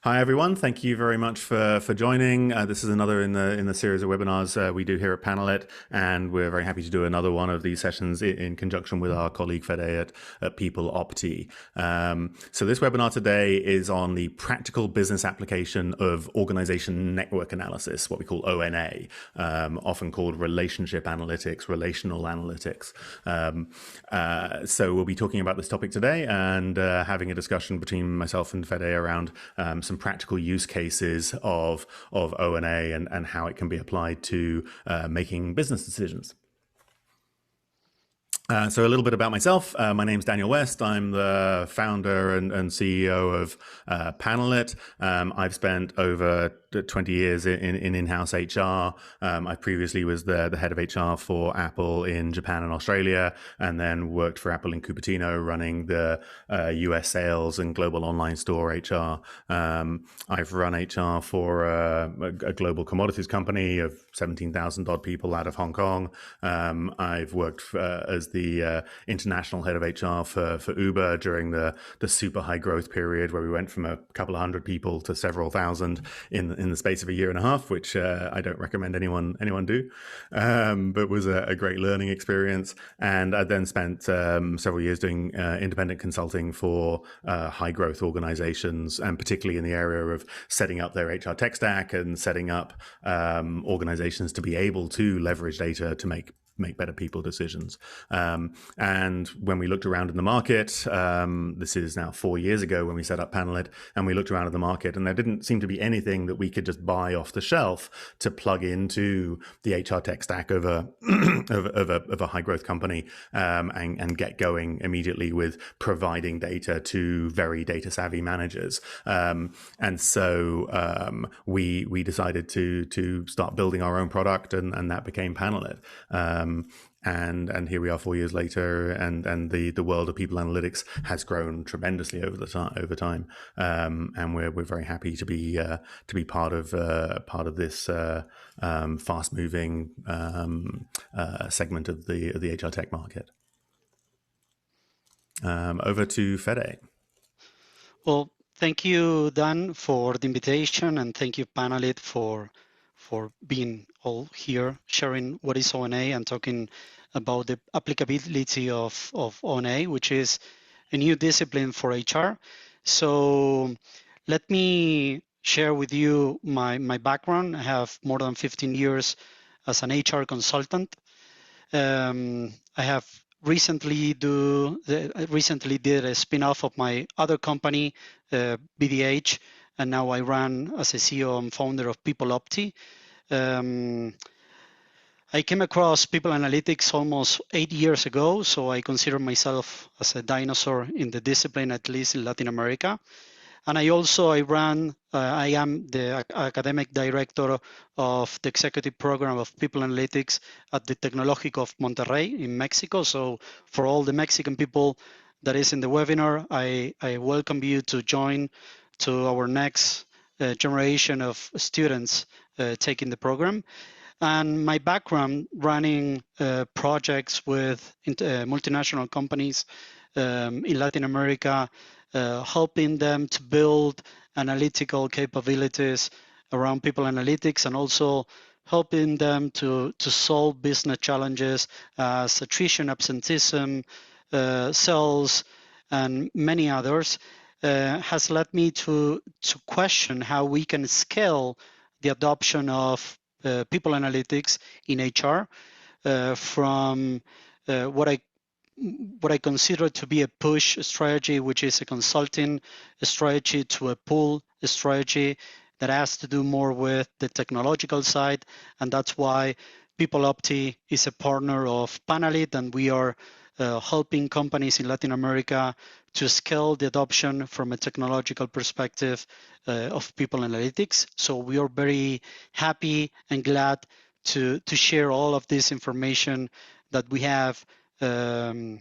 Hi everyone, thank you very much for joining. This is another in the series of webinars we do here at Panalyt, and we're very happy to do another one of these sessions in conjunction with our colleague Fede at PeopleOPTI. So this webinar today is on the practical business application of organization network analysis, what we call ONA, often called relationship analytics, relational analytics. So we'll be talking about this topic today and having a discussion between myself and Fede around some practical use cases of ONA and how it can be applied to making business decisions. So a little bit about myself. My name's Daniel West. I'm the founder and CEO of Panalyt. I've spent over 20 years in-house HR. I previously was the head of HR for Apple in Japan and Australia, and then worked for Apple in Cupertino running the US sales and global online store HR. I've run HR for a global commodities company of 17,000 odd people out of Hong Kong. I've worked as the international head of HR for Uber during the super high growth period where we went from a couple of hundred people to several thousand in the space of a year and a half, which I don't recommend anyone do, but was a great learning experience. And I then spent several years doing independent consulting for high growth organizations, and particularly in the area of setting up their HR tech stack and setting up organizations to be able to leverage data to make better people decisions. And when we looked around in the market, this is now 4 years ago when we set up Panalyt, and we looked around in the market, and there didn't seem to be anything that we could just buy off the shelf to plug into the HR tech stack of a high growth company and get going immediately with providing data to very data savvy managers. And so we decided to start building our own product, and that became Panalyt. And here we are 4 years later, and the world of people analytics has grown tremendously over time, and we're very happy to be part of this fast moving segment of the HR tech market. Over to Fede. Well, thank you, Dan, for the invitation, and thank you, Panalyt, for being all here, sharing what is ONA and talking about the applicability of ONA, which is a new discipline for HR. So let me share with you my background. I have more than 15 years as an HR consultant. I have recently did a spin-off of my other company, BDH, and now I run as a CEO and founder of PeopleOPTI. I came across people analytics almost 8 years ago, so I consider myself as a dinosaur in the discipline, at least in Latin America. And I am the academic director of the executive program of people analytics at the Tecnológico of Monterrey in Mexico. So for all the Mexican people that is in the webinar, I welcome you to join to our next generation of students taking the program. And my background running projects with multinational companies in Latin America, helping them to build analytical capabilities around people analytics, and also helping them to solve business challenges as attrition, absenteeism, sales, and many others, has led me to question how we can scale the adoption of people analytics in HR from what I consider to be a push strategy, which is a consulting strategy, to a pull strategy that has to do more with the technological side. And that's why PeopleOPTI is a partner of Panalyt, and we are helping companies in Latin America to scale the adoption from a technological perspective of people analytics. So we are very happy and glad to share all of this information that we have to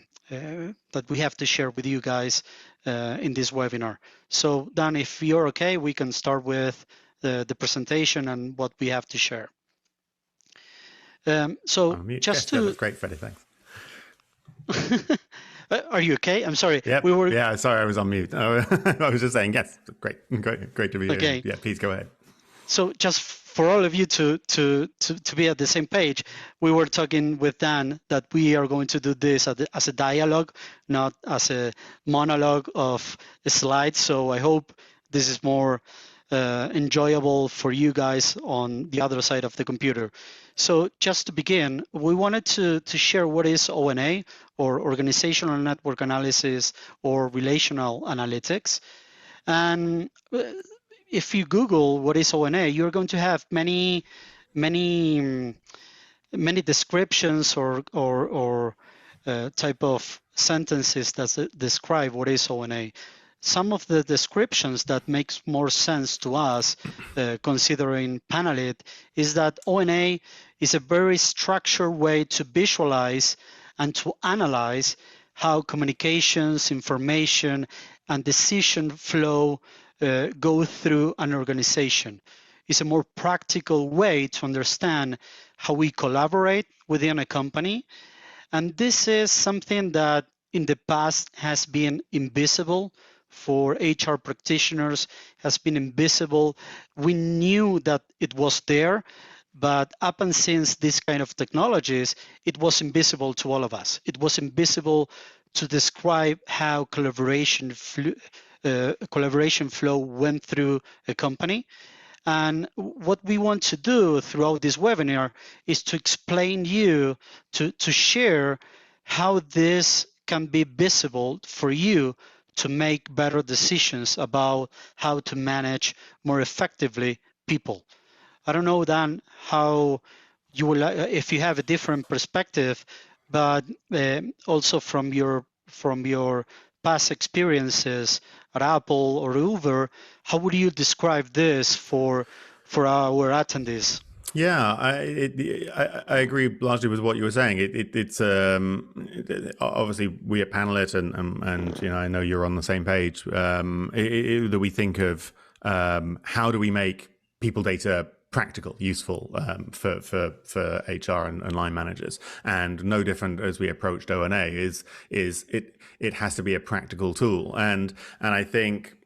share with you guys in this webinar. So Dan, if you're okay, we can start with the presentation and what we have to share. Just to... That's great, Freddie, thanks. Are you okay? I'm sorry. Yep. We were Yeah. Sorry, I was on mute. I was just saying yes. Great to be here. okay. Yeah. Please go ahead. So just for all of you to be at the same page, we were talking with Dan that we are going to do this as a dialogue, not as a monologue of slides. So I hope this is more enjoyable for you guys on the other side of the computer. So just to begin, we wanted to share what is ONA, or Organizational Network Analysis, or Relational Analytics. And if you Google what is ONA, you're going to have many descriptions or type of sentences that describe what is ONA. Some of the descriptions that makes more sense to us, considering Panalyt, is that ONA is a very structured way to visualize and to analyze how communications, information, and decision flow go through an organization. It's a more practical way to understand how we collaborate within a company. And this is something that in the past has been invisible for HR practitioners, has been invisible. We knew that it was there, but up and since this kind of technologies, it was invisible to all of us. It was invisible to describe how collaboration flow went through a company. And what we want to do throughout this webinar is to explain you, to share how this can be visible for you to make better decisions about how to manage more effectively people. I don't know, Dan, how you will, if you have a different perspective, but also from your past experiences at Apple or Uber, how would you describe this for our attendees? Yeah, I agree largely with what you were saying. It's obviously we at Panalyt and I know you're on the same page that we think of how do we make people data practical, useful for HR and line managers, and no different as we approached ONA is it has to be a practical tool, and I think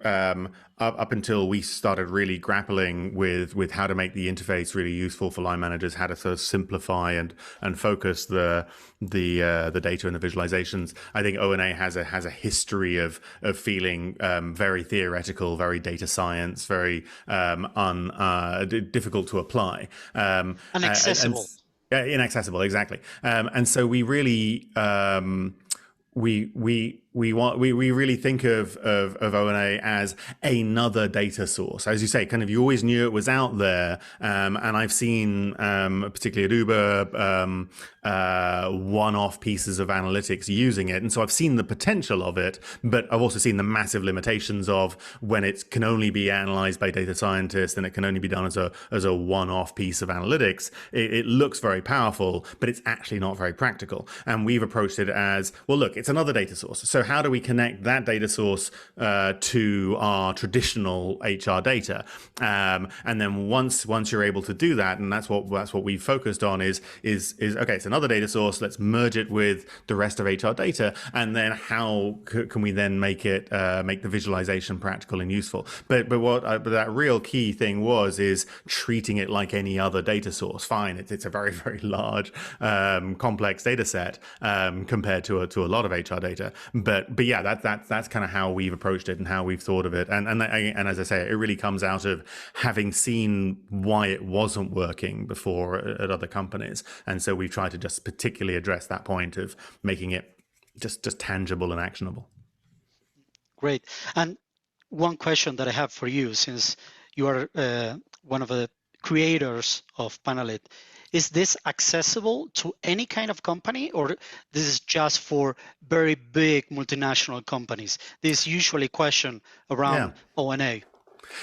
up until we started really grappling with how to make the interface really useful for line managers, how to sort of simplify and focus the data and the visualizations. I think ONA has a history of feeling very theoretical, very data science, very difficult to apply, Inaccessible. Inaccessible, exactly. And so we really we really think of ONA as another data source. As you say, kind of you always knew it was out there. And I've seen, particularly at Uber, one-off pieces of analytics using it. And so I've seen the potential of it, but I've also seen the massive limitations of when it can only be analyzed by data scientists and it can only be done as a one-off piece of analytics. It looks very powerful, but it's actually not very practical. And we've approached it as, well, look, it's another data source. So how do we connect that data source to our traditional HR data? And then once you're able to do that, and that's what we focused on is okay, it's another data source. Let's merge it with the rest of HR data, and then how can we then make the visualization practical and useful? But that real key thing is treating it like any other data source. Fine, it's a very, very large, complex data set compared to a lot of HR data, but yeah, that's kind of how we've approached it and how we've thought of it, and as I say, it really comes out of having seen why it wasn't working before at other companies, and so we've tried to just particularly address that point of making it just tangible and actionable. Great. And one question that I have for you, since you are one of the creators of Panalyt, is this accessible to any kind of company, or this is just for very big multinational companies? This is usually a question around ONA.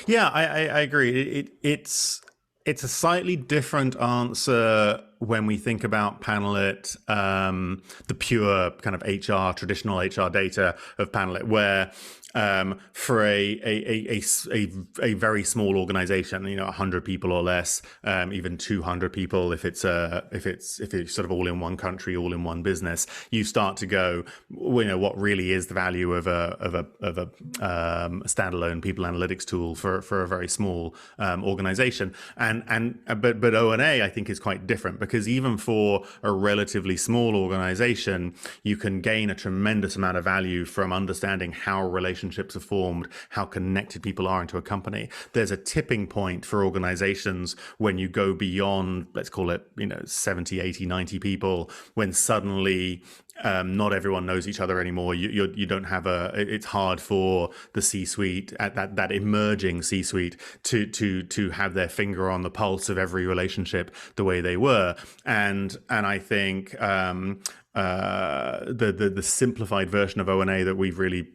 Yeah, I agree. It's a slightly different answer when we think about Panalyt, the pure kind of traditional HR data of Panalyt, where for a very small organization, 100 people or less, even 200 people, if it's sort of all in one country, all in one business, you start to go, what really is the value of a standalone people analytics tool for a very small organization. But ONA, I think, is quite different, because even for a relatively small organization, you can gain a tremendous amount of value from understanding how relationships are formed, how connected people are into a company. There's a tipping point for organizations when you go beyond, let's call it, 70, 80, 90 people, when suddenly not everyone knows each other anymore. You don't have it's hard for the C-suite, at that emerging C-suite, to have their finger on the pulse of every relationship the way they were. And I think the simplified version of ONA that we've really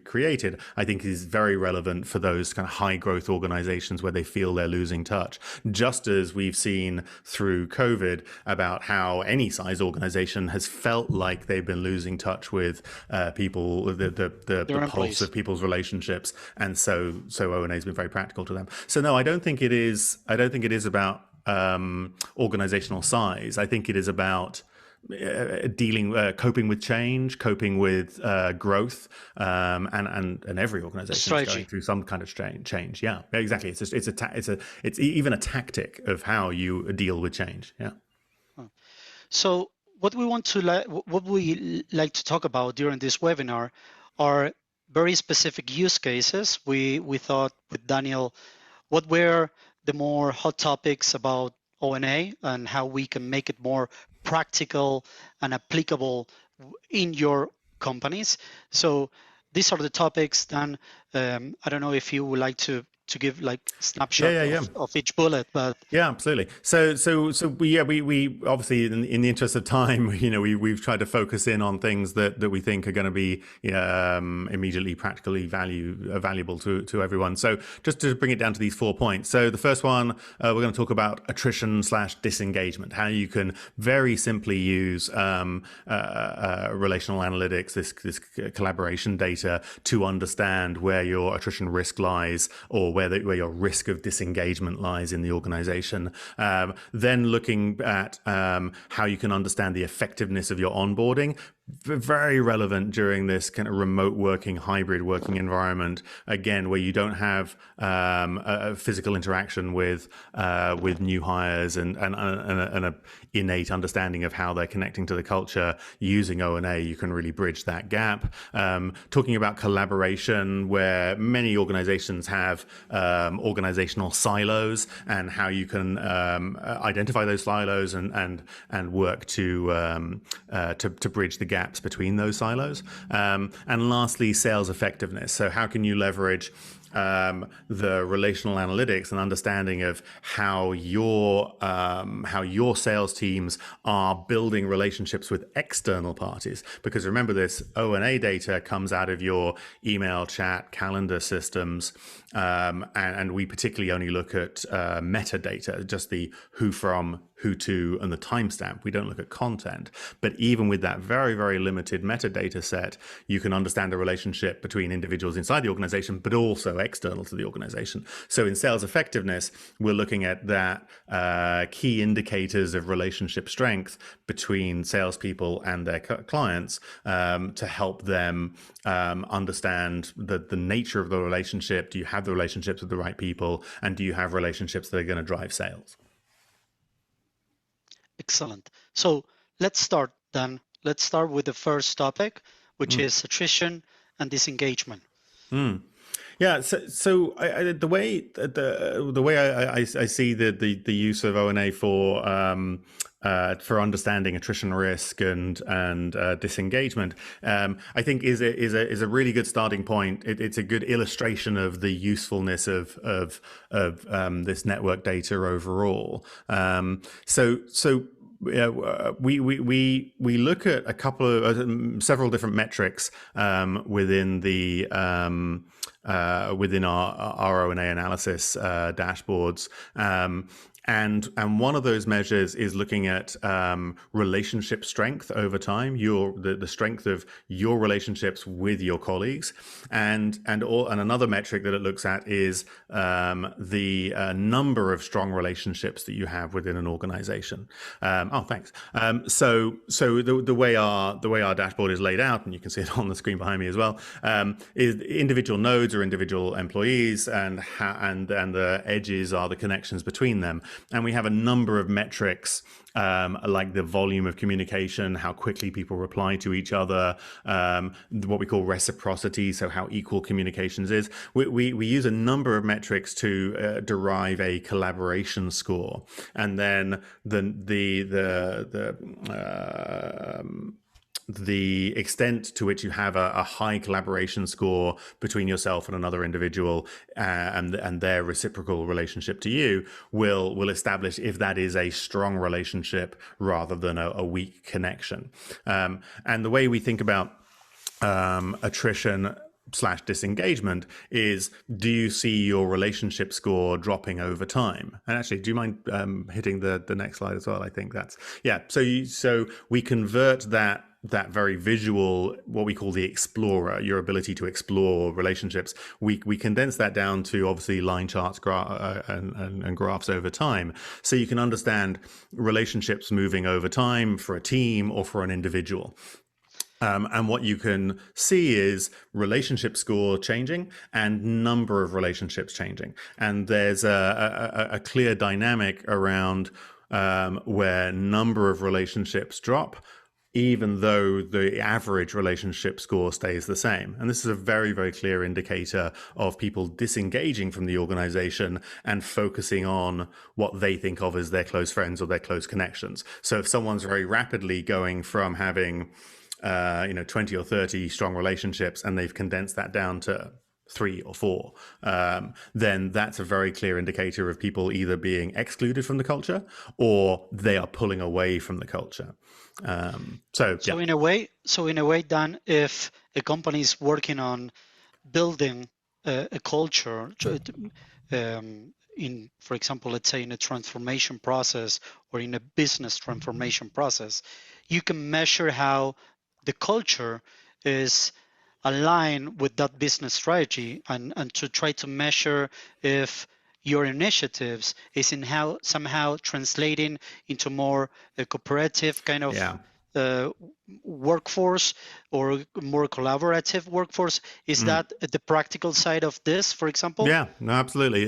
created, I think, is very relevant for those kind of high growth organizations where they feel they're losing touch. Just as we've seen through COVID about how any size organization has felt like they've been losing touch with people, the pulse of people's relationships, and so ONA has been very practical to them. So no, I don't think it is about organizational size. I think it is about coping with change, coping with growth, and every organization is going through some kind of change. Yeah, exactly. It's even a tactic of how you deal with change. Yeah. So what we like to talk about during this webinar are very specific use cases. We thought with Daniel, what were the more hot topics about ONA and how we can make it more practical and applicable in your companies. So these are the topics. Then I don't know if you would like to give like a snapshot of each bullet, but yeah, absolutely. So we obviously, in the interest of time, we've tried to focus in on things that we think are going to be immediately practically valuable to everyone. So just to bring it down to these 4 points. So the first one, we're going to talk about attrition/disengagement, how you can very simply use relational analytics, this collaboration data, to understand where your attrition risk lies, or where your risk of disengagement lies in the organization. Then looking at how you can understand the effectiveness of your onboarding. Very relevant during this kind of remote working, hybrid working environment, again, where you don't have a physical interaction with new hires and an innate understanding of how they're connecting to the culture. Using ONA, you can really bridge that gap. Talking about collaboration, where many organizations have organizational silos, and how you can identify those silos and work to bridge the gaps between those silos. And lastly, sales effectiveness. So how can you leverage the relational analytics and understanding of how your sales teams are building relationships with external parties? Because remember, this ONA data comes out of your email, chat, calendar systems, and we particularly only look at metadata, just the who from, who to, and the timestamp. We don't look at content. But even with that very, very limited metadata set, you can understand the relationship between individuals inside the organization, but also external to the organization. So in sales effectiveness, we're looking at that key indicators of relationship strength between salespeople and their clients, to help them understand the nature of the relationship. Do you have the relationships with the right people? And do you have relationships that are going to drive sales? Excellent. So let's start then. Let's start with the first topic, which is attrition and disengagement. Yeah. So the way I see the use of ONA for understanding attrition risk and disengagement, I think is a really good starting point. It's a good illustration of the usefulness of this network data overall. We look at a couple of several different metrics within the within our ONA analysis dashboards. And one of those measures is looking at relationship strength over time, the strength of your relationships with your colleagues, and another metric that it looks at is the number of strong relationships that you have within an organization. Thanks. So the way our dashboard is laid out, and you can see it on the screen behind me as well, is individual nodes or individual employees, and the edges are the connections between them. And we have a number of metrics like the volume of communication, how quickly people reply to each other, what we call reciprocity, so how equal communications is. We use a number of metrics to derive a collaboration score, and then the extent to which you have a high collaboration score between yourself and another individual and their reciprocal relationship to you will establish if that is a strong relationship rather than a weak connection. And the way we think about attrition / disengagement is, do you see your relationship score dropping over time? And actually, do you mind hitting the next slide as well? I think that's, yeah. So we convert that very visual, what we call the explorer, your ability to explore relationships, we condense that down to obviously line charts and graphs over time, so you can understand relationships moving over time for a team or for an individual. And what you can see is relationship score changing and number of relationships changing. And there's a clear dynamic around where number of relationships drop, even though the average relationship score stays the same. And this is a very, very clear indicator of people disengaging from the organization and focusing on what they think of as their close friends or their close connections. So if someone's very rapidly going from having 20 or 30 strong relationships, and they've condensed that down to 3 or 4, then that's a very clear indicator of people either being excluded from the culture or they are pulling away from the culture. In a way, Dan, if a company is working on building a culture, for example, let's say in a transformation process or in a business transformation process, you can measure how the culture is aligned with that business strategy, and to try to measure if your initiatives is somehow translating into more a cooperative kind of workforce or more collaborative workforce. Is that the practical side of this, for example? Yeah, no, absolutely.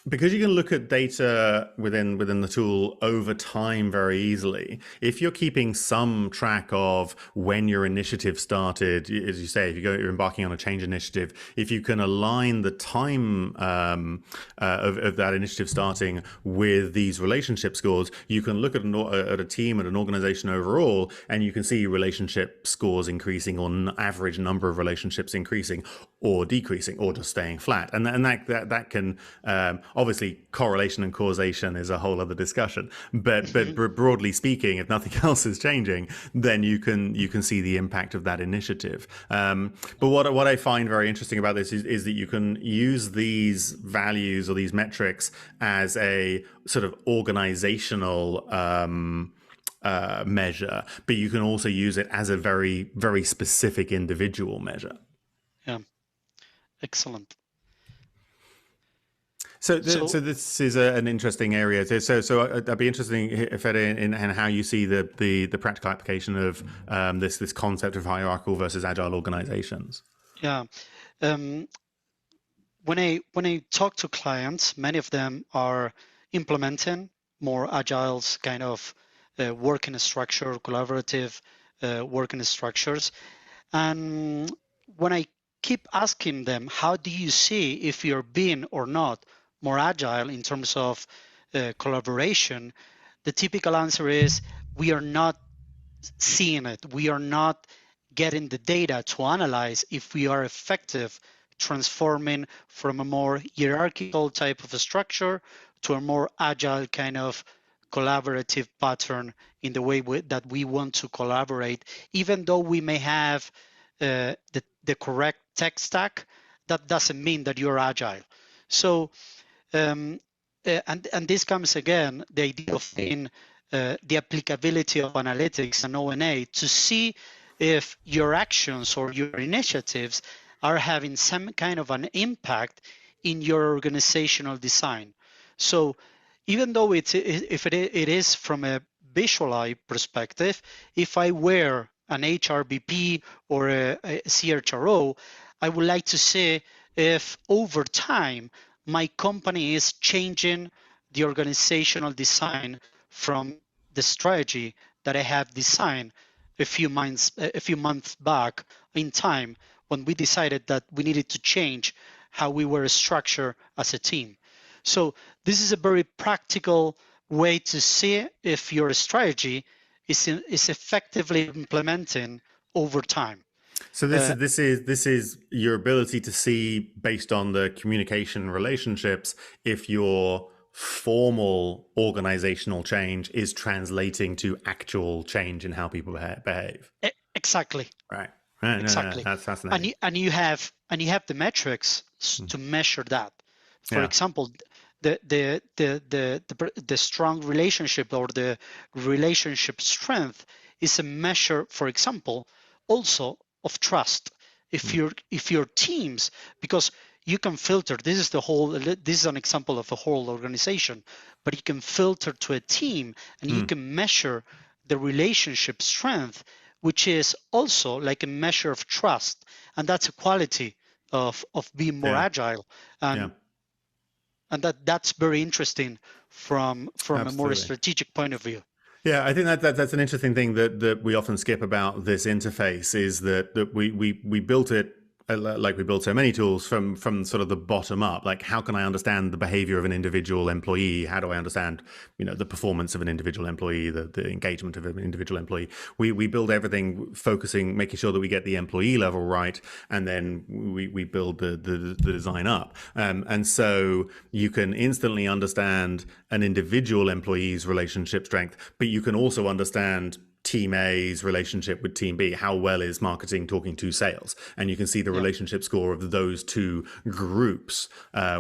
Because you can look at data within the tool over time very easily, if you're keeping some track of when your initiative started, as you say, if you're embarking on a change initiative, if you can align the time of that initiative starting with these relationship scores, you can look at a team, at an organization overall, and you can see relationship scores increasing or average number of relationships increasing or decreasing or just staying flat. And that can obviously, correlation and causation is a whole other discussion. But broadly speaking, if nothing else is changing, then you can see the impact of that initiative. But what I find very interesting about this is that you can use these values or these metrics as a sort of organizational measure, but you can also use it as a very, very specific individual measure. Yeah, excellent. So this is an interesting area. So I'd be interested, Fede, in how you see the practical application of this concept of hierarchical versus agile organizations. Yeah, when I talk to clients, many of them are implementing more agile kind of working structure, collaborative working structures, and when I keep asking them, how do you see if you're being or not more agile in terms of collaboration, the typical answer is we are not seeing it. We are not getting the data to analyze if we are effective transforming from a more hierarchical type of a structure to a more agile kind of collaborative pattern in the way that we want to collaborate. Even though we may have the correct tech stack, that doesn't mean that you're agile. So and this comes again, the idea of the applicability of analytics and ONA to see if your actions or your initiatives are having some kind of an impact in your organizational design. So even though it is from a visual eye perspective, if I were an HRBP or a CHRO, I would like to see if over time my company is changing the organizational design from the strategy that I have designed a few months back in time when we decided that we needed to change how we were structured as a team. So this is a very practical way to see if your strategy is effectively implementing over time. So this is your ability to see, based on the communication relationships, if your formal organizational change is translating to actual change in how people behave. Exactly. Right. Exactly. No, that's fascinating. And you have the metrics to measure that. For example, the strong relationship or the relationship strength is a measure, for example, also of trust. If your teams, because you can filter, this is an example of a whole organization, but you can filter to a team and you can measure the relationship strength, which is also like a measure of trust, and that's a quality of being more agile, and that's very interesting from a more strategic point of view. Yeah, I think that's an interesting thing that we often skip about this interface, is that we built it like we build so many tools from sort of the bottom up. Like, how can I understand the behavior of an individual employee? How do I understand, the performance of an individual employee, the engagement of an individual employee? We build everything focusing, making sure that we get the employee level right, and then we build the design up. And so you can instantly understand an individual employee's relationship strength, but you can also understand Team A's relationship with Team B. How well is marketing talking to sales? And you can see the relationship score of those two groups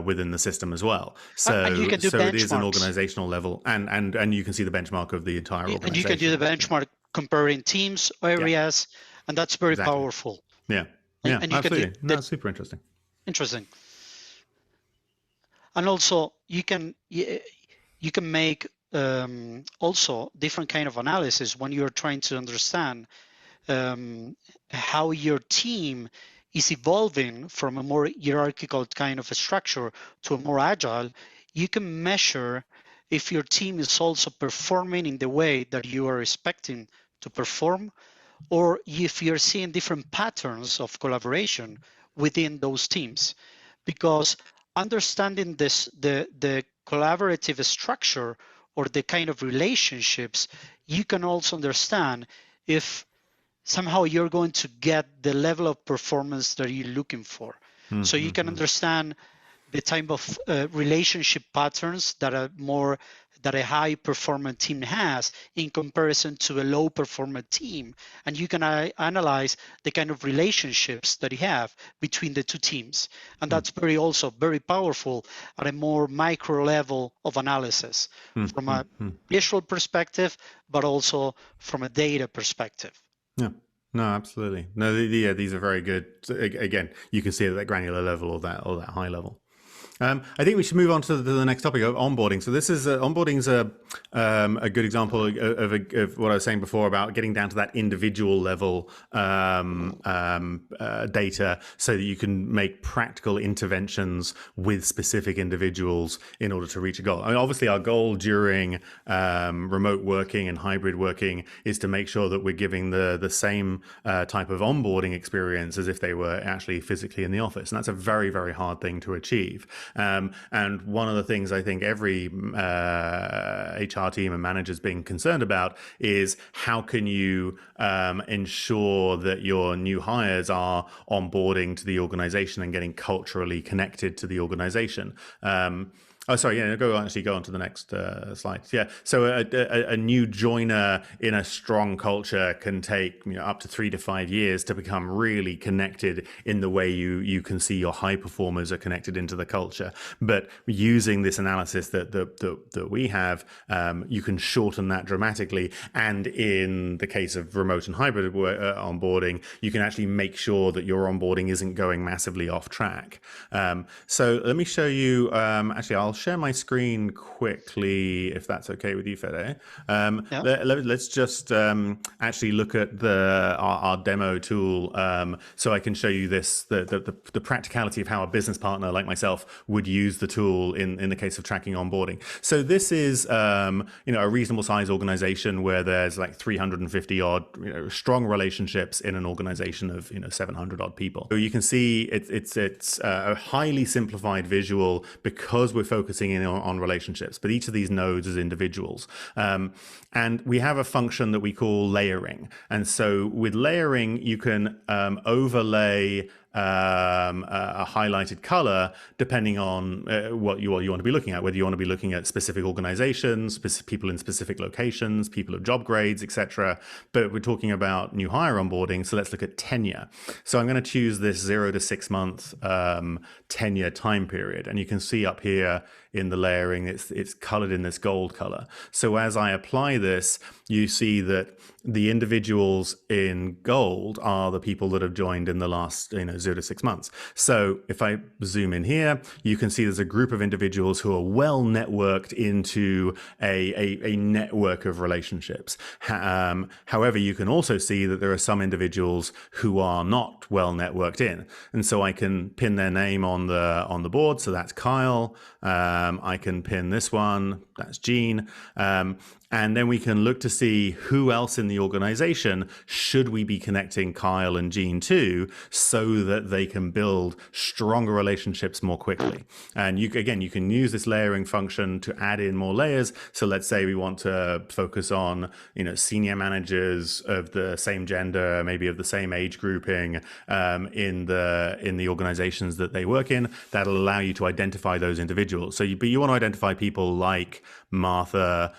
within the system as well. So, and you can do it is an organizational level, and you can see the benchmark of the entire organization. And you can do the benchmark comparing teams, areas, and that's very powerful. Yeah, and you absolutely. Can that's super interesting. Interesting. And also, you can make also different kind of analysis when you're trying to understand how your team is evolving from a more hierarchical kind of a structure to a more agile. You can measure if your team is also performing in the way that you are expecting to perform, or if you're seeing different patterns of collaboration within those teams. Because understanding the collaborative structure or the kind of relationships, you can also understand if somehow you're going to get the level of performance that you're looking for. So you can understand the type of relationship patterns that a high performing team has in comparison to a low performing team, and you can analyze the kind of relationships that you have between the two teams, and that's also very powerful at a more micro level of analysis from a visual perspective, but also from a data perspective. Yeah. No, absolutely. No, these are very good. Again, you can see at that granular level or that high level. I think we should move on to the next topic of onboarding. So this is onboarding's a good example of what I was saying before about getting down to that individual level data, so that you can make practical interventions with specific individuals in order to reach a goal. I mean, obviously, our goal during remote working and hybrid working is to make sure that we're giving the same type of onboarding experience as if they were actually physically in the office, and that's a very, very hard thing to achieve. And one of the things I think every HR team and managers being concerned about is how can you ensure that your new hires are onboarding to the organization and getting culturally connected to the organization. Oh, sorry. Yeah, go on to the next slide. Yeah. So a new joiner in a strong culture can take up to 3 to 5 years to become really connected in the way you can see your high performers are connected into the culture. But using this analysis that we have, you can shorten that dramatically. And in the case of remote and hybrid onboarding, you can actually make sure that your onboarding isn't going massively off track. So let me show you. Actually, I'll share my screen quickly if that's okay with you, Fede. Let's just actually look at our demo tool, so I can show you the practicality of how a business partner like myself would use the tool in the case of tracking onboarding. So this is a reasonable size organization where there's like 350 odd strong relationships in an organization of 700 odd people. So you can see it's a highly simplified visual because we're focusing in on relationships, but each of these nodes is individuals. And we have a function that we call layering. And so with layering, you can overlay a highlighted color depending on what you want to be looking at, whether you want to be looking at specific organizations, people in specific locations, people of job grades, etc. But we're talking about new hire onboarding, so let's look at tenure. So I'm going to choose this 0 to 6 month tenure time period, and you can see up here in the layering it's colored in this gold color. So as I apply this, you see that the individuals in gold are the people that have joined in the last 0 to 6 months. So if I zoom in here, you can see there's a group of individuals who are well networked into a network of relationships. However, you can also see that there are some individuals who are not well networked in, and so I can pin their name on the board. So that's Kyle. I can pin this one. That's Gene. And then we can look to see who else in the organization should we be connecting Kyle and Gene to, so that they can build stronger relationships more quickly. And you can use this layering function to add in more layers. So let's say we want to focus on senior managers of the same gender, maybe of the same age grouping, in the organizations that they work in. That'll allow you to identify those individuals. So you want to identify people like Martha,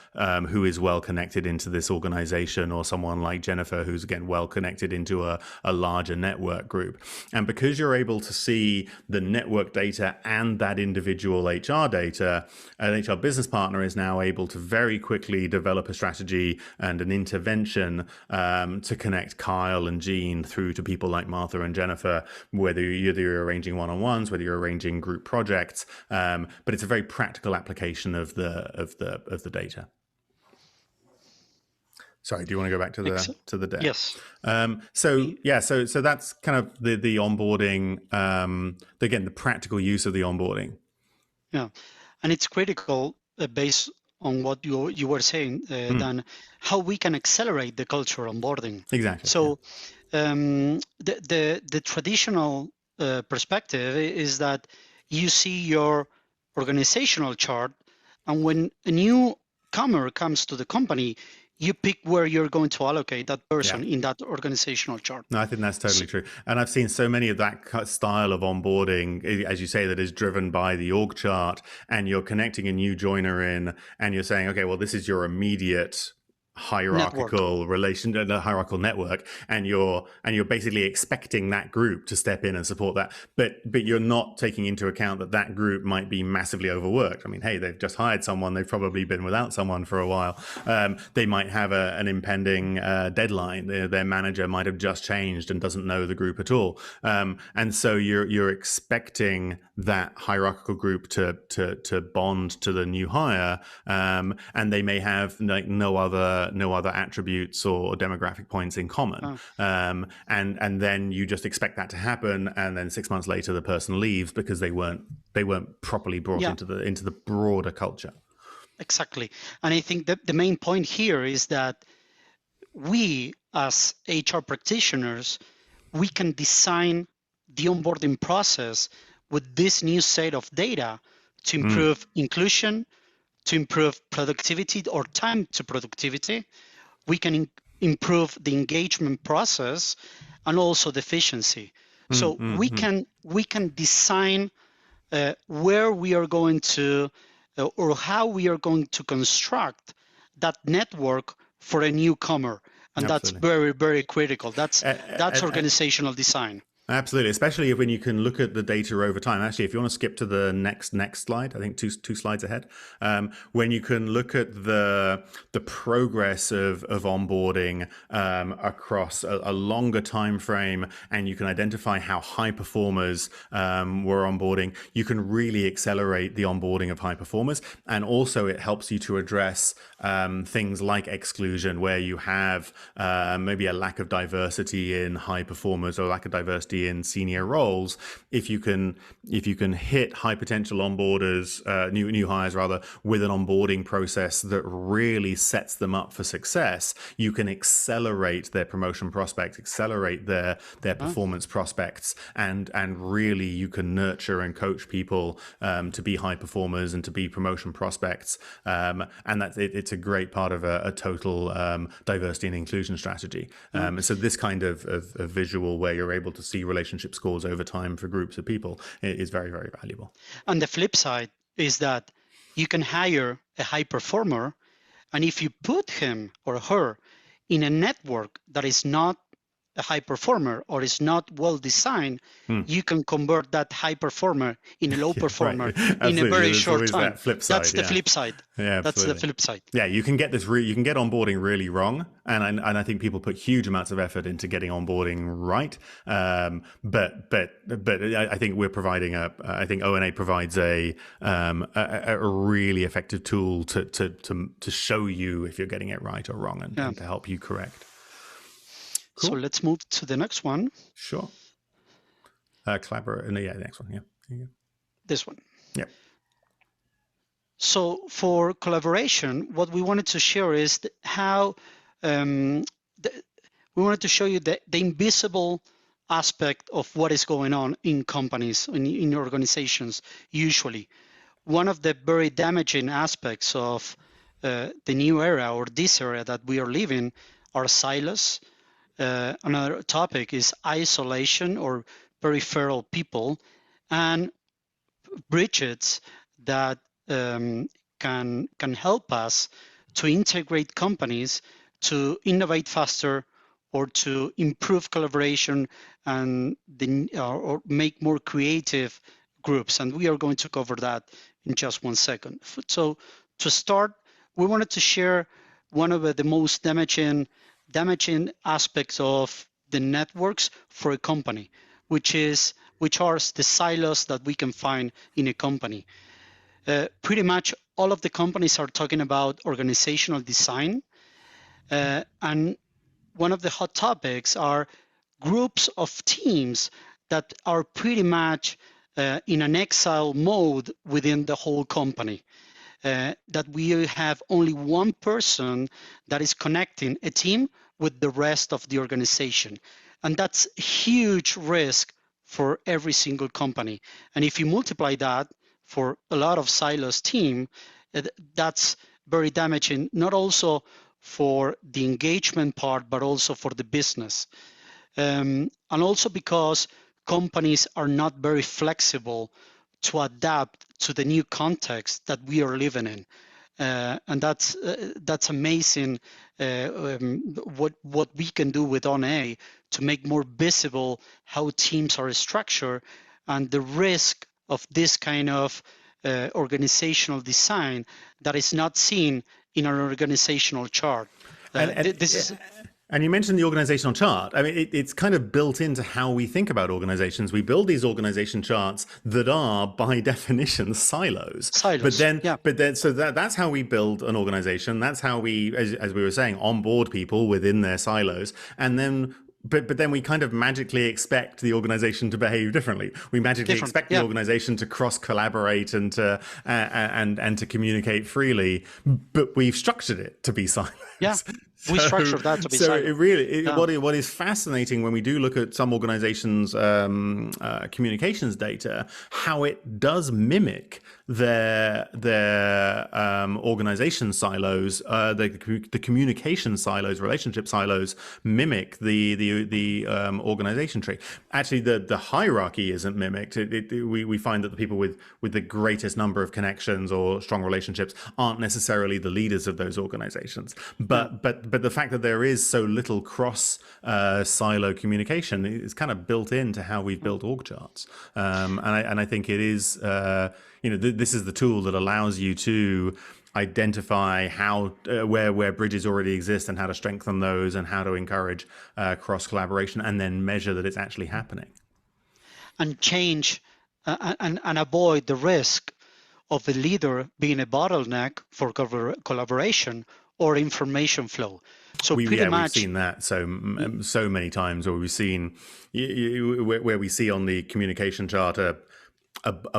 who is well connected into this organization, or someone like Jennifer, who's again well connected into a larger network group. And because you're able to see the network data and that individual HR data, an HR business partner is now able to very quickly develop a strategy and an intervention to connect Kyle and Gene through to people like Martha and Jennifer, whether you're arranging one-on-ones, whether you're arranging group projects, but it's a very practical application of the data. Sorry, do you want to go back to the deck? Yes. So that's kind of the onboarding. Again, the practical use of the onboarding. Yeah, and it's critical based on what you were saying, Dan, how we can accelerate the culture onboarding. Exactly. So the traditional perspective is that you see your organizational chart, and when a newcomer comes to the company, you pick where you're going to allocate that person in that organizational chart. No, I think that's totally true. And I've seen so many of that style of onboarding, as you say, that is driven by the org chart, and you're connecting a new joiner in, and you're saying, okay, well, this is your immediate hierarchical hierarchical network, and you're basically expecting that group to step in and support that, but you're not taking into account that group might be massively overworked. I mean, hey, they've just hired someone, they've probably been without someone for a while. They might have an impending deadline. Their manager might have just changed and doesn't know the group at all, and so you're expecting that hierarchical group to bond to the new hire, and they may have like no other attributes or demographic points in common. And then you just expect that to happen, and then 6 months later the person leaves because they weren't properly brought into the broader culture. Exactly. And I think that the main point here is that we as HR practitioners, we can design the onboarding process with this new set of data to improve inclusion, to improve productivity or time to productivity. We can improve the engagement process and also the efficiency. So we can design where we are going to or how we are going to construct that network for a newcomer. And that's Absolutely. very, very critical. That's And, organizational design. Absolutely, especially when you can look at the data over time. Actually, if you want to skip to the next slide, I think two slides ahead, when you can look at the progress of onboarding across a longer time frame, and you can identify how high performers were onboarding, you can really accelerate the onboarding of high performers, and also it helps you to address things like exclusion, where you have maybe a lack of diversity in high performers or lack of diversity in senior roles. If you can hit high potential onboarders, new hires rather, with an onboarding process that really sets them up for success, you can accelerate their promotion prospects, accelerate their performance prospects, and really you can nurture and coach people to be high performers and to be promotion prospects. And it's a great part of a total diversity and inclusion strategy. So this kind of visual where you're able to see relationship scores over time for groups of people is very, very valuable. And the flip side is that you can hire a high performer, and if you put him or her in a network that is not a high performer or is not well designed, you can convert that high performer in a low performer in a very short time. That flip side, that's the flip side. Yeah, that's the flip side. Yeah, you can get you can get onboarding really wrong, and I think people put huge amounts of effort into getting onboarding right. But I think we're providing I think ONA provides a really effective tool to show you if you're getting it right or wrong, and to help you correct. Cool. So let's move to the next one. Sure. Collaborate. No, the next one. Yeah. There you go. This one. Yeah. So for collaboration, what we wanted to share is how we wanted to show you the invisible aspect of what is going on in companies, in organizations. Usually, one of the very damaging aspects of the new era or this era that we are living are silos. Another topic is isolation or peripheral people, and bridges that can help us to integrate companies to innovate faster or to improve collaboration and or make more creative groups. And we are going to cover that in just 1 second. So to start, we wanted to share one of the most damaging aspects of the networks for a company, which are the silos that we can find in a company. Pretty much all of the companies are talking about organizational design, and one of the hot topics are groups of teams that are pretty much in an exile mode within the whole company. That we have only one person that is connecting a team with the rest of the organization. And that's a huge risk for every single company. And if you multiply that for a lot of silos team, that's very damaging, not also for the engagement part, but also for the business. And also because companies are not very flexible to adapt to the new context that we are living in. And that's amazing what we can do with ONA to make more visible how teams are structured and the risk of this kind of organizational design that is not seen in an organizational chart. And you mentioned the organizational chart. I mean, it's kind of built into how we think about organizations. We build these organization charts that are, by definition, silos. But then, so that's how we build an organization. That's how we, as we were saying, onboard people within their silos. And then, but then we kind of magically expect the organization to behave differently. We magically expect the organization to cross collaborate and to communicate freely. But we've structured it to be silos. Yeah. we structure that to be so siloed. it really, what is fascinating when we do look at some organizations' communications data, how it does mimic their organization silos, the communication silos, relationship silos mimic the organization tree. Actually, the hierarchy isn't mimicked. We find that the people with the greatest number of connections or strong relationships aren't necessarily the leaders of those organizations. But the fact that there is so little cross silo communication is kind of built into how we've built org charts. And I think it is, this is the tool that allows you to identify how where bridges already exist and how to strengthen those and how to encourage cross collaboration and then measure that it's actually happening. And change and avoid the risk of the leader being a bottleneck for collaboration or information flow. So we've seen that so many times, or we've seen where we see on the communication chart a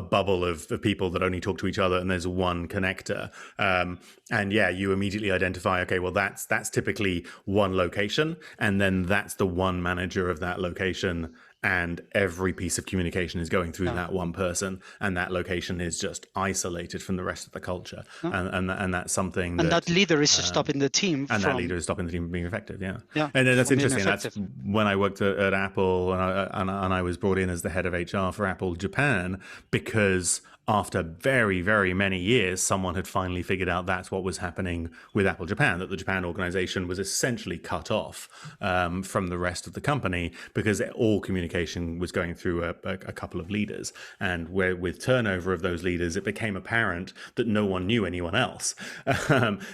bubble of people that only talk to each other, and there's one connector. And you immediately identify, okay, well, that's typically one location, and then that's the one manager of that location. And every piece of communication is going through that one person, and that location is just isolated from the rest of the culture. And that's something. And that leader is stopping the team. And that leader is stopping the team from being effective. Yeah. And that's interesting. That's when I worked at Apple, and I was brought in as the head of HR for Apple Japan, because after very, very many years, someone had finally figured out that's what was happening with Apple Japan, that the Japan organization was essentially cut off from the rest of the company because all communication was going through a couple of leaders. And with turnover of those leaders, it became apparent that no one knew anyone else.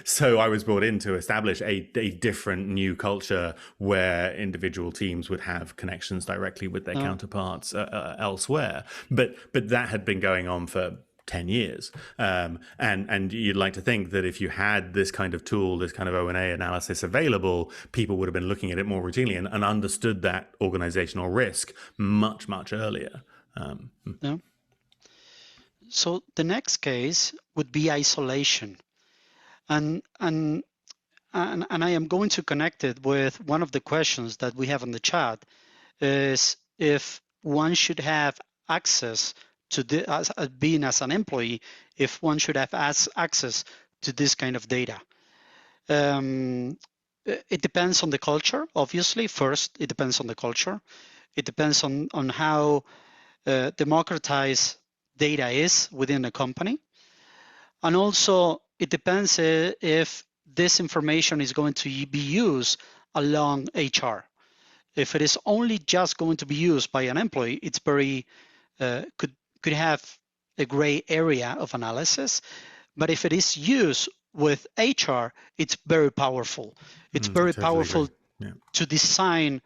So I was brought in to establish a different new culture where individual teams would have connections directly with their counterparts elsewhere. But that had been going on for 10 years. And you'd like to think that if you had this kind of tool, this kind of ONA analysis available, people would have been looking at it more routinely and understood that organizational risk much, much earlier. So the next case would be isolation. And I am going to connect it with one of the questions that we have in the chat, is if one should have access to being as an employee, if one should have access to this kind of data. It depends on the culture, obviously. First, it depends on the culture. It depends on how democratized data is within a company. And also, it depends if this information is going to be used along HR. If it is only just going to be used by an employee, it's very, could have a gray area of analysis. But if it is used with HR, it's very powerful. It's very powerful to design.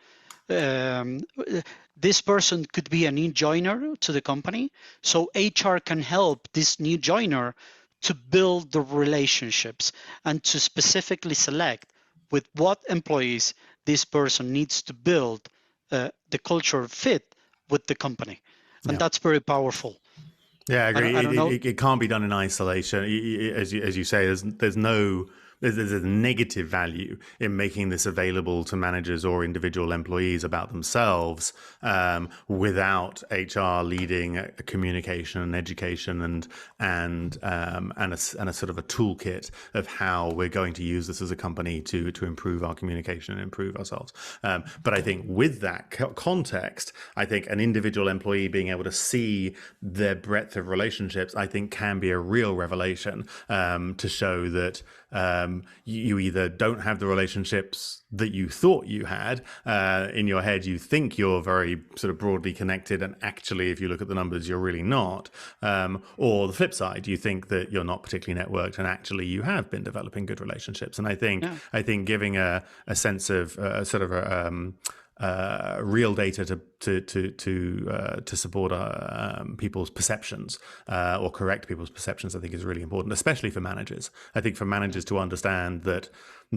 This person could be a new joiner to the company. So HR can help this new joiner to build the relationships and to specifically select with what employees this person needs to build the culture fit with the company. And that's very powerful. Yeah, I agree. It can't be done in isolation. As you say, there's a negative value in making this available to managers or individual employees about themselves without HR leading a communication and education and a sort of a toolkit of how we're going to use this as a company to improve our communication and improve ourselves. But I think with that context, I think an individual employee being able to see their breadth of relationships, I think can be a real revelation to show that you either don't have the relationships that you thought you had. In your head, you think you're very sort of broadly connected, and actually, if you look at the numbers, you're really not. Or the flip side, you think that you're not particularly networked, and actually, you have been developing good relationships. And I think giving a sense of sort of real data to support people's perceptions or correct people's perceptions, I think is really important, especially for managers. I think for managers to understand that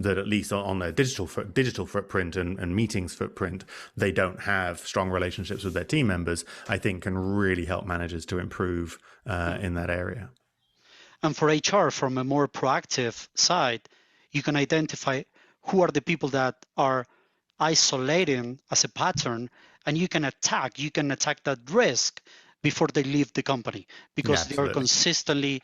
at least on their digital footprint and meetings footprint, they don't have strong relationships with their team members, I think can really help managers to improve in that area. And for HR, from a more proactive side, you can identify who are the people that are isolating as a pattern, and you can attack that risk before they leave the company, because they are consistently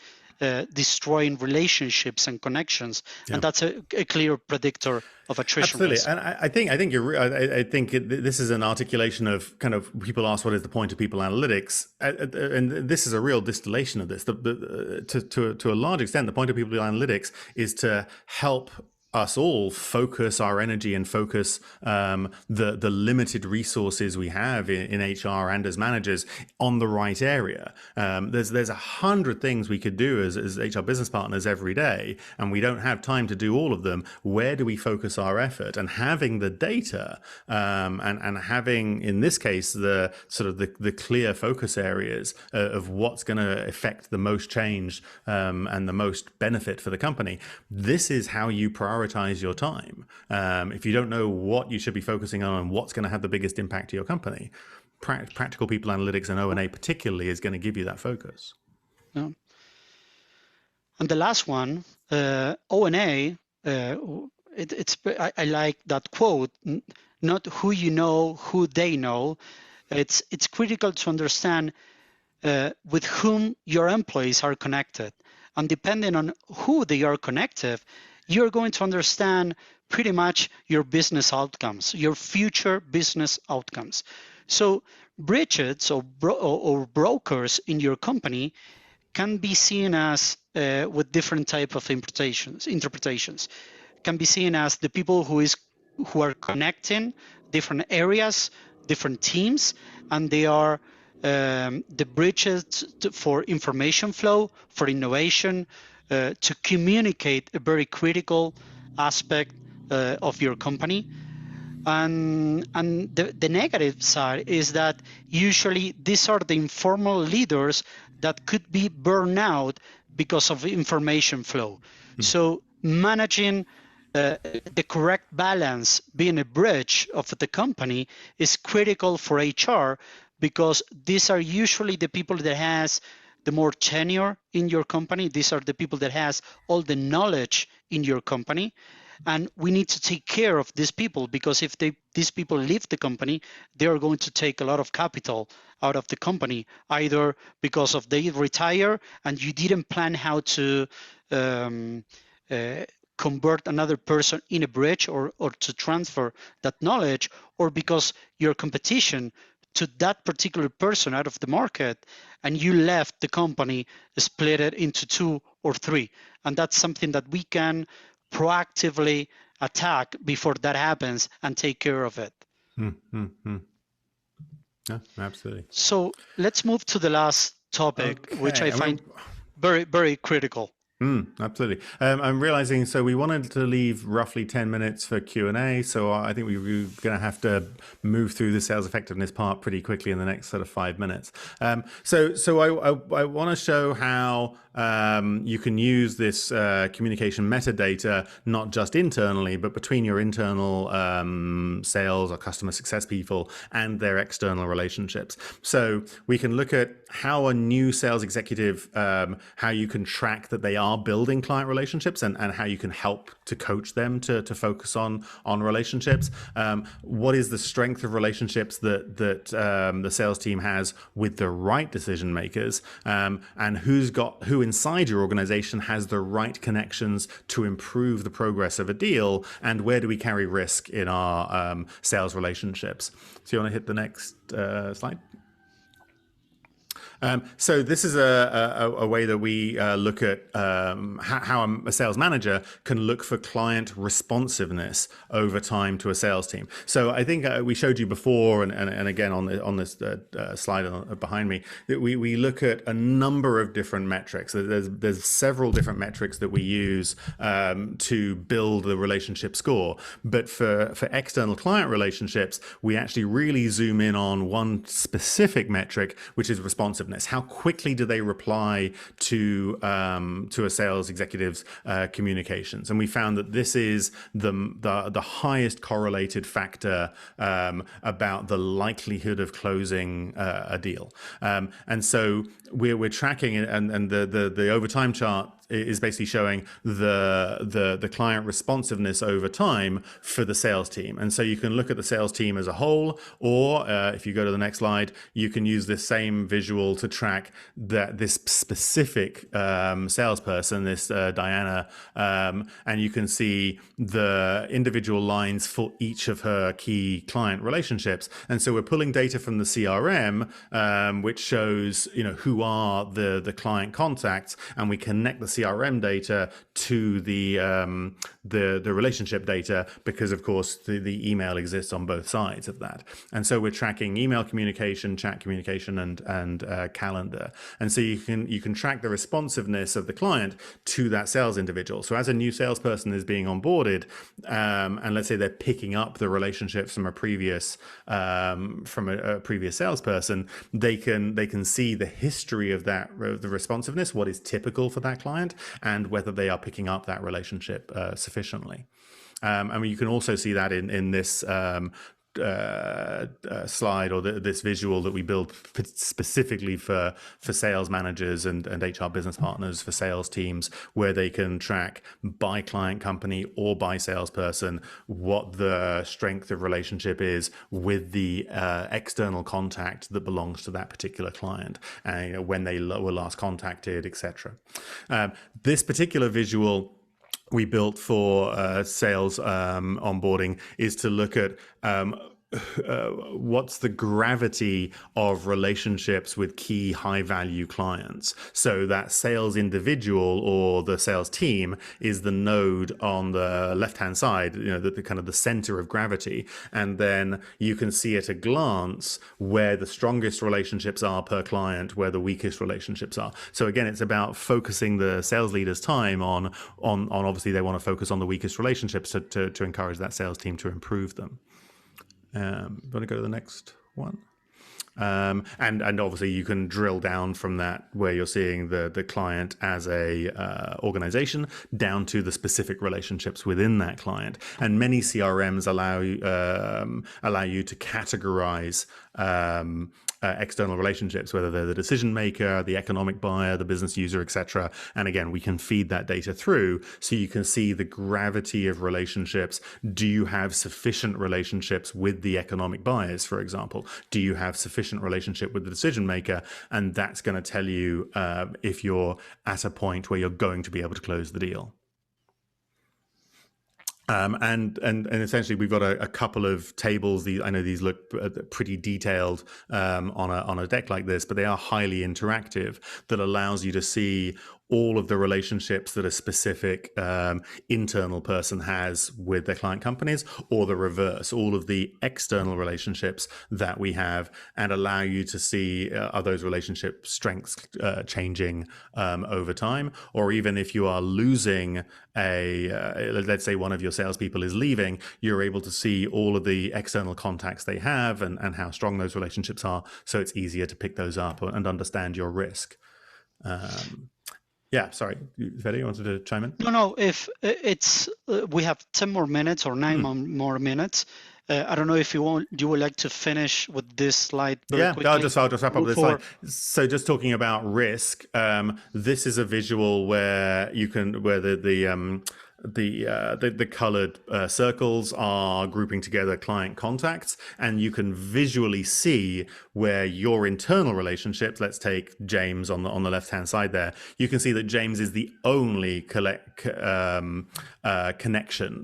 destroying relationships and connections, and that's a clear predictor of attrition risk. And I think you're. I think this is an articulation of kind of people ask what is the point of people analytics, and this is a real distillation of this. To a large extent, the point of people analytics is to help us all focus our energy and focus the limited resources we have in HR and as managers on the right area. There's 100 things we could do as HR business partners every day, and we don't have time to do all of them. Where do we focus our effort? And having the data and having, in this case, the sort of the clear focus areas of what's going to affect the most change and the most benefit for the company. This is how you prioritize your time. If you don't know what you should be focusing on and what's going to have the biggest impact to your company, practical people analytics and ONA particularly is going to give you that focus. Yeah. And the last one, ONA, I like that quote, not who you know, who they know. It's critical to understand with whom your employees are connected. And depending on who they are connected, you're going to understand pretty much your business outcomes, your future business outcomes. So bridges or brokers in your company can be seen as with different type of interpretations. Can be seen as the people who are connecting different areas, different teams, and they are the bridges for information flow, for innovation, to communicate a very critical aspect of your company. And the negative side is that usually these are the informal leaders that could be burned out because of information flow. So managing the correct balance, being a bridge of the company, is critical for HR, because these are usually the people that has the more tenure in your company. These are the people that has all the knowledge in your company. And we need to take care of these people, because if these people leave the company, they are going to take a lot of capital out of the company, either because of they retire and you didn't plan how to convert another person in a bridge or to transfer that knowledge, or because your competition to that particular person out of the market and you left the company, split it into 2 or 3. And that's something that we can proactively attack before that happens and take care of it. Yeah, absolutely. So let's move to the last topic, which I find very, very critical. Absolutely. I'm realizing, so we wanted to leave roughly 10 minutes for Q&A, so I think we're going to have to move through the sales effectiveness part pretty quickly in the next sort of 5 minutes. So I want to show how you can use this communication metadata, not just internally, but between your internal sales or customer success people and their external relationships. So we can look at how a new sales executive, how you can track that they are building client relationships and how you can help to coach them to focus on relationships. What is the strength of relationships that the sales team has with the right decision makers, and who inside your organization has the right connections to improve the progress of a deal, and where do we carry risk in our sales relationships. So you want to hit the next slide? So this is a way that we look at how a sales manager can look for client responsiveness over time to a sales team. So I think we showed you before, and again on this slide behind me, that we look at a number of different metrics. There's several different metrics that we use to build the relationship score. But for external client relationships, we actually really zoom in on one specific metric, which is responsiveness. How quickly do they reply to a sales executive's communications? And we found that this is the highest correlated factor about the likelihood of closing a deal. And so we're tracking it, and the overtime chart is basically showing the client responsiveness over time for the sales team. And so you can look at the sales team as a whole, or if you go to the next slide, you can use this same visual to track this specific salesperson, this Diana, and you can see the individual lines for each of her key client relationships. And so we're pulling data from the CRM, which shows who are the client contacts, and we connect the CRM data to the relationship data, because of course the email exists on both sides of that. And so we're tracking email communication, chat communication, and calendar. And so you can track the responsiveness of the client to that sales individual. So as a new salesperson is being onboarded, and let's say they're picking up the relationships from a previous salesperson, they can see the history of that, the responsiveness, what is typical for that client, and whether they are picking up that relationship sufficiently. I mean, you can also see that in this slide, or this visual that we build specifically for sales managers and HR business partners, for sales teams, where they can track by client company or by salesperson what the strength of relationship is with the external contact that belongs to that particular client, and when they were last contacted, etc. This particular visual we built for sales onboarding is to look at what's the gravity of relationships with key high value clients. So that sales individual or the sales team is the node on the left hand side, the kind of the center of gravity. And then you can see at a glance where the strongest relationships are per client, where the weakest relationships are. So again, it's about focusing the sales leader's time on obviously they want to focus on the weakest relationships to encourage that sales team to improve them. Want to go to the next one? And obviously you can drill down from that, where you're seeing the client as a organization, down to the specific relationships within that client. And many CRMs allow you to categorize external relationships, whether they're the decision maker, the economic buyer, the business user, etc. And again, we can feed that data through, so you can see the gravity of relationships. Do you have sufficient relationships with the economic buyers, for example? Do you have sufficient relationship with the decision maker? And that's going to tell you if you're at a point where you're going to be able to close the deal. And essentially, we've got a couple of tables. I know these look pretty detailed on a deck like this, but they are highly interactive, that allows you to see all of the relationships that a specific internal person has with their client companies, or the reverse, all of the external relationships that we have, and allow you to see are those relationship strengths changing over time, or even if you are losing let's say one of your salespeople is leaving, you're able to see all of the external contacts they have and how strong those relationships are, so it's easier to pick those up and understand your risk. Yeah, sorry, Fede, you wanted to chime in? No, if it's we have 10 more minutes or 9 more minutes. I don't know if you would like to finish with this slide very quickly. I'll just wrap up with this slide. So just talking about risk, this is a visual where the colored circles are grouping together client contacts, and you can visually see where your internal relationships, let's take James on the left hand side there, you can see that James is the only connection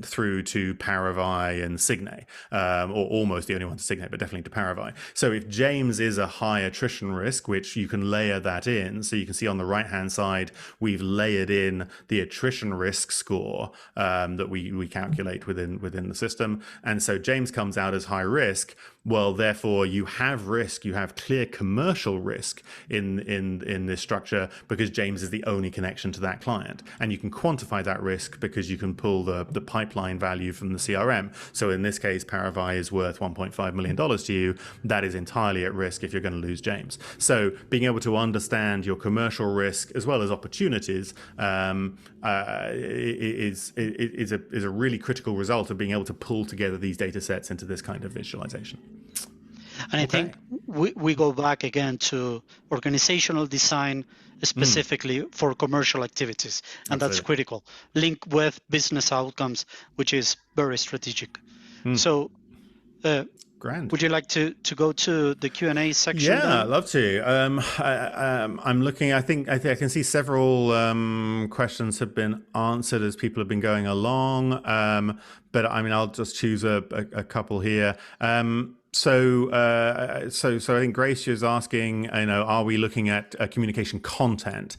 through to Paravi and Signe, or almost the only one to Signe, but definitely to Paravi. So if James is a high attrition risk, which you can layer that in, so you can see on the right hand side we've layered in the attrition risk score that we calculate within the system. And so James comes out as high risk. Well, therefore you have risk, you have clear commercial risk in this structure, because James is the only connection to that client. And you can quantify that risk because you can pull the pipeline value from the CRM. So in this case, Paravi is worth $1.5 million to you. That is entirely at risk if you're going to lose James. So being able to understand your commercial risk as well as opportunities is a really critical result of being able to pull together these data sets into this kind of visualization. And I think we go back again to organizational design specifically for commercial activities, and that's critical. Link with business outcomes, which is very strategic. So Grand. Would you like to go to the Q&A section? Yeah, I'd love to. I'm looking. I think I can see several questions have been answered as people have been going along. But I mean, I'll just choose a couple here. So I think Grace is asking, are we looking at communication content?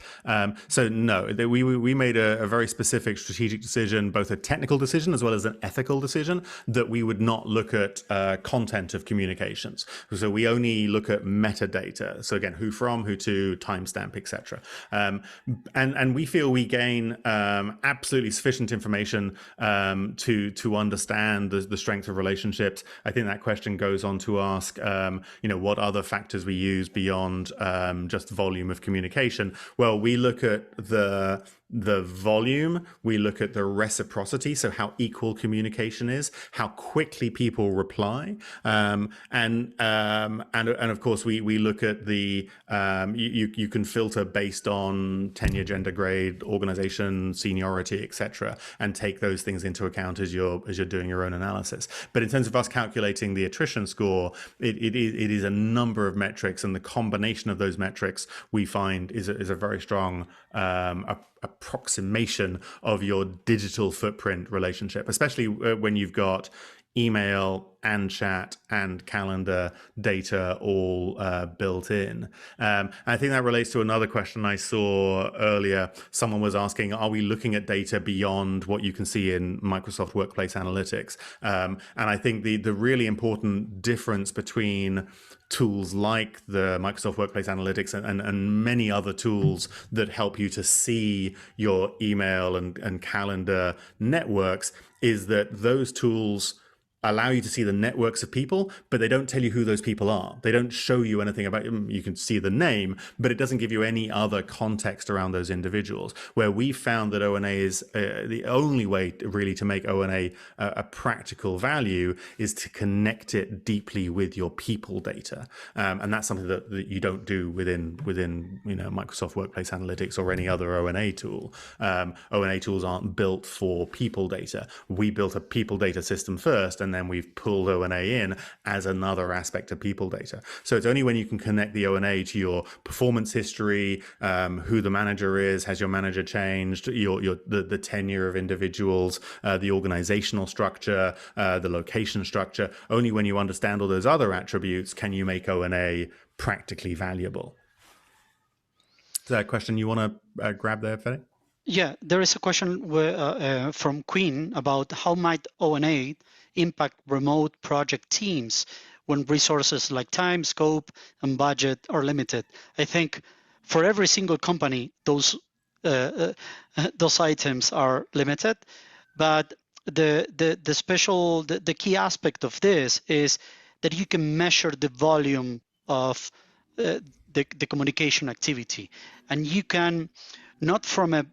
So no, we made a very specific strategic decision, both a technical decision as well as an ethical decision, that we would not look at content of communications. So we only look at metadata. So again, who from, who to, timestamp, etc. And we feel we gain absolutely sufficient information to understand the strength of relationships. I think that question goes on to ask, what other factors we use beyond just volume of communication. Well, we look at the volume, we look at the reciprocity, so how equal communication is, how quickly people reply, and of course we look at the you can filter based on tenure, gender, grade, organization, seniority, etc., and take those things into account as you're doing your own analysis. But in terms of us calculating the attrition score, it is a number of metrics, and the combination of those metrics we find is a very strong approximation of your digital footprint relationship, especially when you've got email and chat and calendar data all built in. I think that relates to another question I saw earlier. Someone was asking, are we looking at data beyond what you can see in Microsoft Workplace Analytics? And I think the really important difference between tools like the Microsoft Workplace Analytics and many other tools that help you to see your email and calendar networks is that those tools allow you to see the networks of people, but they don't tell you who those people are. They don't show you anything about them. You can see the name, but it doesn't give you any other context around those individuals. Where we found that ONA is the only way really to make ONA a practical value is to connect it deeply with your people data. And that's something that you don't do within Microsoft Workplace Analytics or any other ONA tool. ONA tools aren't built for people data. We built a people data system first, and then we've pulled ONA in as another aspect of people data. So it's only when you can connect the ONA to your performance history, who the manager is, has your manager changed, the tenure of individuals, the organizational structure, the location structure. Only when you understand all those other attributes can you make ONA practically valuable. Is that a question you want to grab there, Fede? Yeah, there is a question from Queen about how might ONA impact remote project teams when resources like time, scope, and budget are limited. I think for every single company, those items are limited, but the key aspect of this is that you can measure the volume of the communication activity, and you can not from a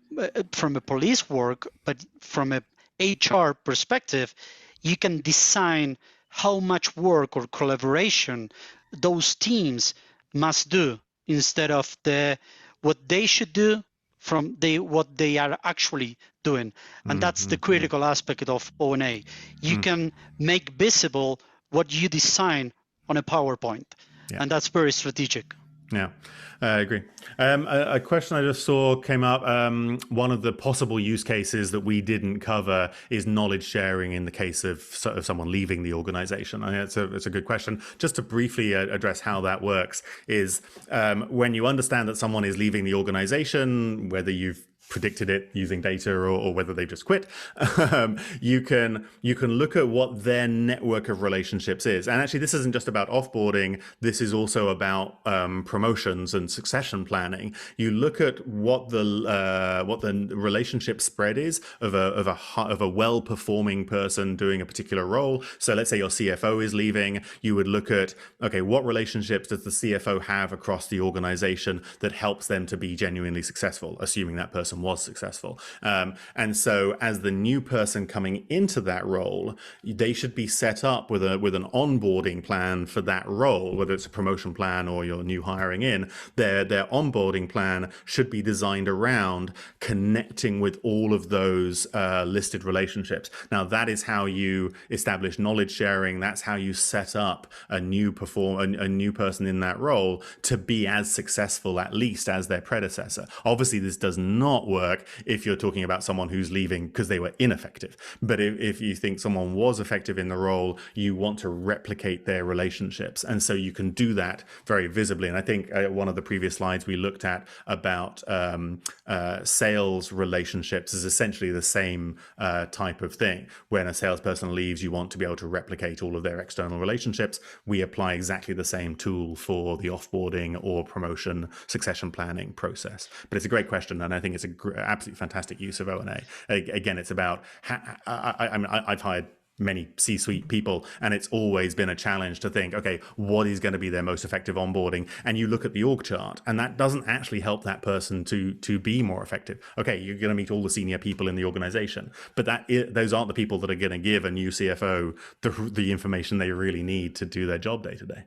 police work, but from a HR perspective, you can design how much work or collaboration those teams must do instead of what they should do from what they are actually doing. And that's the critical aspect of ONA. You can make visible what you design on a PowerPoint, and that's very strategic. Yeah, I agree. A question I just saw came up. One of the possible use cases that we didn't cover is knowledge sharing in the case of someone leaving the organization. I mean, it's a good question. Just to briefly address how that works is when you understand that someone is leaving the organization, whether you've predicted it using data or whether they just quit, you can look at what their network of relationships is. And actually, this isn't just about offboarding. This is also about promotions and succession planning. You look at what the relationship spread is of a well-performing person doing a particular role. So let's say your CFO is leaving. You would look at, okay, what relationships does the CFO have across the organization that helps them to be genuinely successful, assuming that person person was successful. And so as the new person coming into that role, they should be set up with an onboarding plan for that role, whether it's a promotion plan or you're new hiring in. Their onboarding plan should be designed around connecting with all of those listed relationships. Now, that is how you establish knowledge sharing. That's how you set up a new person in that role to be as successful, at least, as their predecessor. Obviously, this does not work if you're talking about someone who's leaving because they were ineffective. But if you think someone was effective in the role, you want to replicate their relationships. And so you can do that very visibly. And I think one of the previous slides we looked at about sales relationships is essentially the same type of thing. When a salesperson leaves, you want to be able to replicate all of their external relationships. We apply exactly the same tool for the offboarding or promotion succession planning process. But it's a great question, and I think it's an absolutely fantastic use of ONA. Again, it's about, I've hired many C-suite people, and it's always been a challenge to think, okay, what is going to be their most effective onboarding? And you look at the org chart, and that doesn't actually help that person to be more effective. Okay, you're going to meet all the senior people in the organization, but those aren't the people that are going to give a new CFO the information they really need to do their job day to day.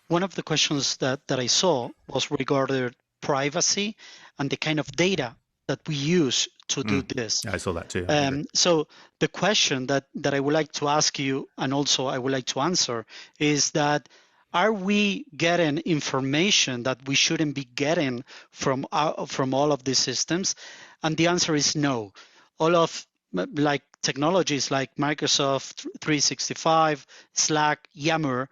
One of the questions that I saw was regarding privacy and the kind of data that we use to do this. I saw that too. So the question that I would like to ask you, and also I would like to answer, is that are we getting information that we shouldn't be getting from all of these systems? And the answer is no. All of like technologies like Microsoft 365, Slack, Yammer,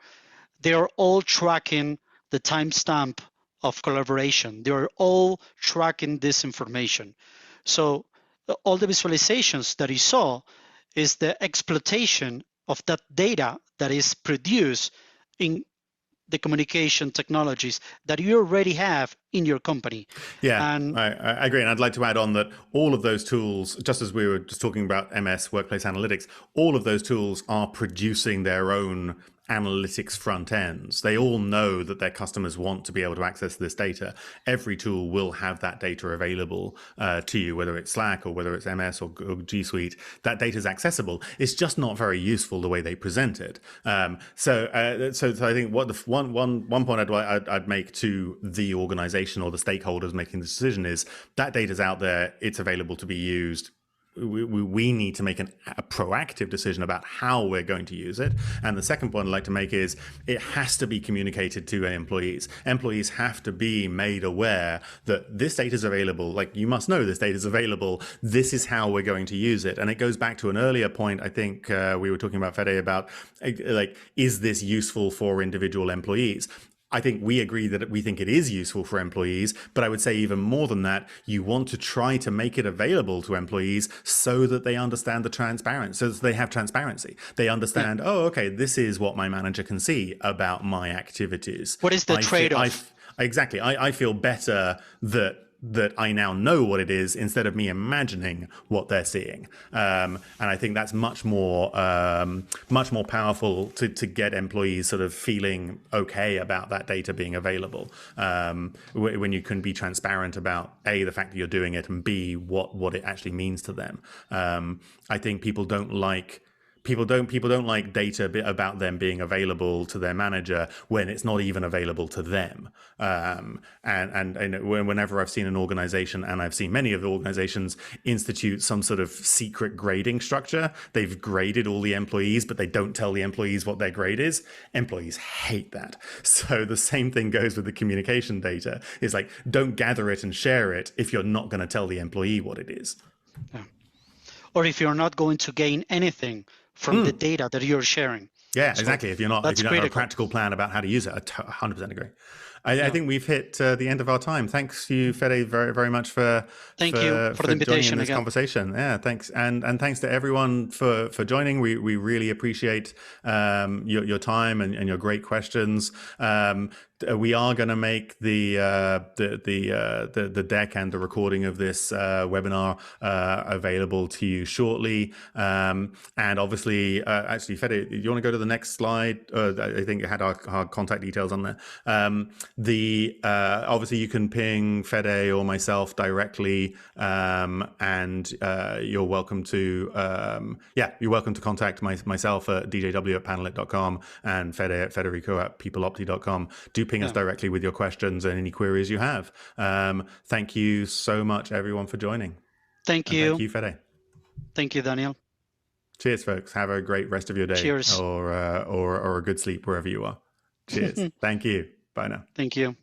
they are all tracking the timestamp of collaboration. They are all tracking this information. So all the visualizations that you saw is the exploitation of that data that is produced in the communication technologies that you already have in your company. Yeah, and I agree. And I'd like to add on that all of those tools, just as we were just talking about MS, Workplace Analytics, all of those tools are producing their own analytics front ends. They all know that their customers want to be able to access this data. Every tool will have that data available to you, whether it's Slack or whether it's MS or G Suite. That data is accessible. It's just not very useful the way they present it. So I think what the one point I'd make to the organization or the stakeholders making the decision is that data's out there. It's available to be used. We need to make a proactive decision about how we're going to use it. And the second point I'd like to make is it has to be communicated to employees. Employees have to be made aware that this data is available. Like, you must know this data is available. This is how we're going to use it. And it goes back to an earlier point. I think we were talking about, Fede, about like, is this useful for individual employees? I think we agree that we think it is useful for employees, but I would say even more than that, you want to try to make it available to employees so that they understand the transparency, so that they have transparency. They understand, oh, okay, this is what my manager can see about my activities. What is the trade-off? Exactly. I feel better that I now know what it is instead of me imagining what they're seeing. And I think that's much more powerful to get employees sort of feeling okay about that data being available. When you can be transparent about A, the fact that you're doing it, and B, what it actually means to them. I think people don't like data about them being available to their manager when it's not even available to them. And whenever I've seen an organization, and I've seen many of the organizations institute some sort of secret grading structure, they've graded all the employees, but they don't tell the employees what their grade is. Employees hate that. So the same thing goes with the communication data. It's like, don't gather it and share it if you're not going to tell the employee what it is. Yeah. Or if you're not going to gain anything from the data that you're sharing. Yeah, exactly. If you don't have a practical plan about how to use it, I 100% agree. I think we've hit the end of our time. Thanks to you, Fede, very, very much for the invitation in this conversation. Yeah, thanks, and thanks to everyone for joining. We really appreciate your time and your great questions. we are going to make the deck and the recording of this webinar available to you shortly. And obviously, actually, Fede, you want to go to the next slide? I think it had our contact details on there. Obviously, you can ping Fede or myself directly, and you're welcome to you're welcome to contact myself at djw@panalyt.com and Fede at Federico@peopleopti.com. Do ping us directly with your questions and any queries you have. Thank you so much, everyone, for joining. Thank you. Thank you, Fede. Thank you, Daniel. Cheers, folks. Have a great rest of your day. Cheers. Or a good sleep wherever you are. Cheers. Thank you. Bye now. Thank you.